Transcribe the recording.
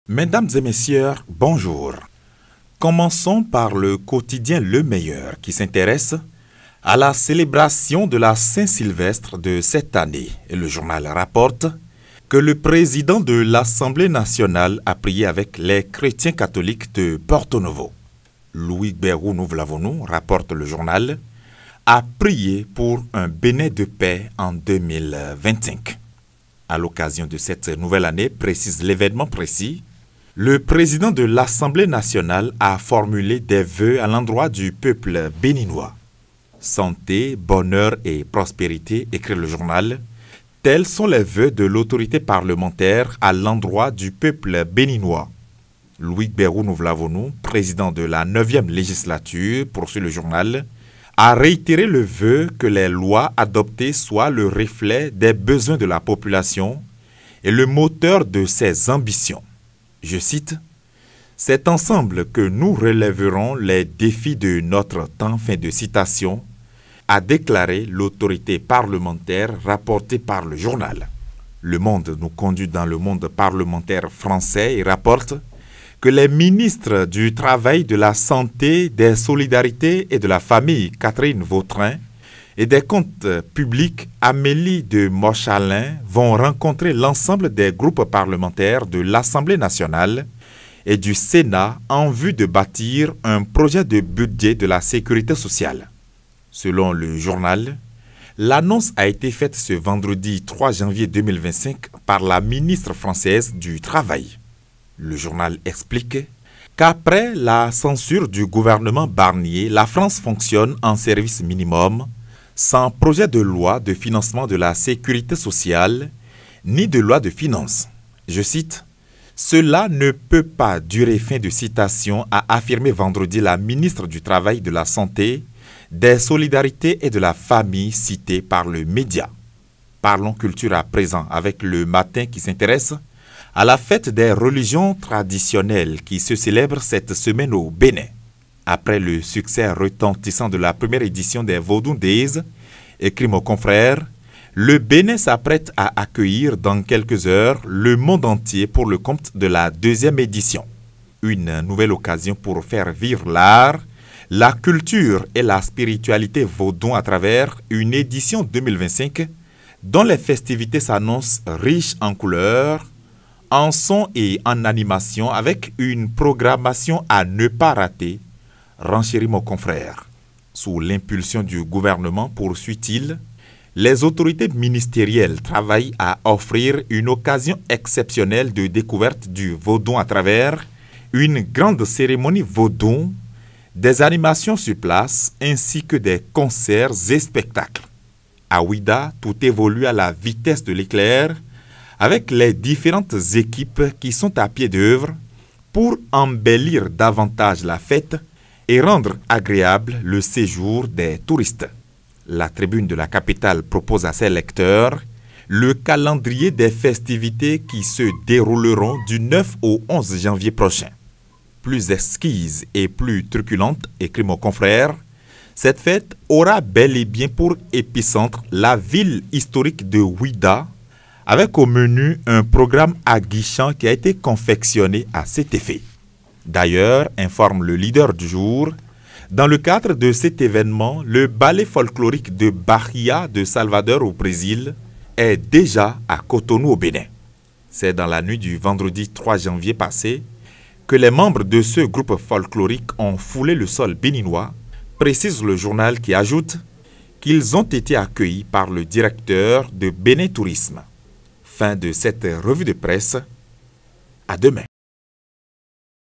Mesdames et messieurs, bonjour. Commençons par le quotidien Le Meilleur qui s'intéresse à la célébration de la Saint-Sylvestre de cette année. Et le journal rapporte que le président de l'Assemblée nationale a prié avec les chrétiens catholiques de Porto Novo. Louis Bérou, nous l'avons, rapporte le journal, a prié pour un Bénin de paix en 2025. À l'occasion de cette nouvelle année, précise l'événement précis, le président de l'Assemblée nationale a formulé des vœux à l'endroit du peuple béninois. Santé, bonheur et prospérité, écrit le journal, tels sont les vœux de l'autorité parlementaire à l'endroit du peuple béninois. Louis Bérou, nous l'avons, président de la 9e législature, poursuit le journal, a réitéré le vœu que les lois adoptées soient le reflet des besoins de la population et le moteur de ses ambitions. Je cite, « C'est ensemble que nous relèverons les défis de notre temps », fin de citation, a déclaré l'autorité parlementaire rapportée par le journal. Le Monde nous conduit dans le monde parlementaire français et rapporte que les ministres du Travail, de la Santé, des Solidarités et de la Famille, Catherine Vautrin, et des Comptes publics, Amélie de Montchalin, vont rencontrer l'ensemble des groupes parlementaires de l'Assemblée nationale et du Sénat en vue de bâtir un projet de budget de la sécurité sociale. Selon le journal, l'annonce a été faite ce vendredi 3 janvier 2025 par la ministre française du Travail. Le journal explique qu'après la censure du gouvernement Barnier, la France fonctionne en service minimum, sans projet de loi de financement de la sécurité sociale, ni de loi de finances. Je cite, « Cela ne peut pas durer », fin de citation, a affirmé vendredi la ministre du Travail, de la Santé, des Solidarités et de la Famille citée par le média. Parlons culture à présent avec le matin qui s'intéresse à la fête des religions traditionnelles qui se célèbre cette semaine au Bénin. Après le succès retentissant de la première édition des Vodou Days, écrit mon confrère, le Bénin s'apprête à accueillir dans quelques heures le monde entier pour le compte de la 2e édition. Une nouvelle occasion pour faire vivre l'art, la culture et la spiritualité vaudou à travers une édition 2025 dont les festivités s'annoncent riches en couleurs, en son et en animation avec une programmation à ne pas rater, renchérit mon confrère. Sous l'impulsion du gouvernement, poursuit-il, les autorités ministérielles travaillent à offrir une occasion exceptionnelle de découverte du vaudou à travers une grande cérémonie vaudou, des animations sur place ainsi que des concerts et spectacles. À Ouida, tout évolue à la vitesse de l'éclair avec les différentes équipes qui sont à pied d'œuvre pour embellir davantage la fête et rendre agréable le séjour des touristes. La tribune de la capitale propose à ses lecteurs le calendrier des festivités qui se dérouleront du 9 au 11 janvier prochain. Plus exquise et plus truculente, écrit mon confrère, cette fête aura bel et bien pour épicentre la ville historique de Ouida, avec au menu un programme aguichant qui a été confectionné à cet effet. D'ailleurs, informe le leader du jour, dans le cadre de cet événement, le ballet folklorique de Bahia de Salvador au Brésil est déjà à Cotonou au Bénin. C'est dans la nuit du vendredi 3 janvier passé que les membres de ce groupe folklorique ont foulé le sol béninois, précise le journal qui ajoute qu'ils ont été accueillis par le directeur de Bénin Tourisme. Fin de cette revue de presse. À demain.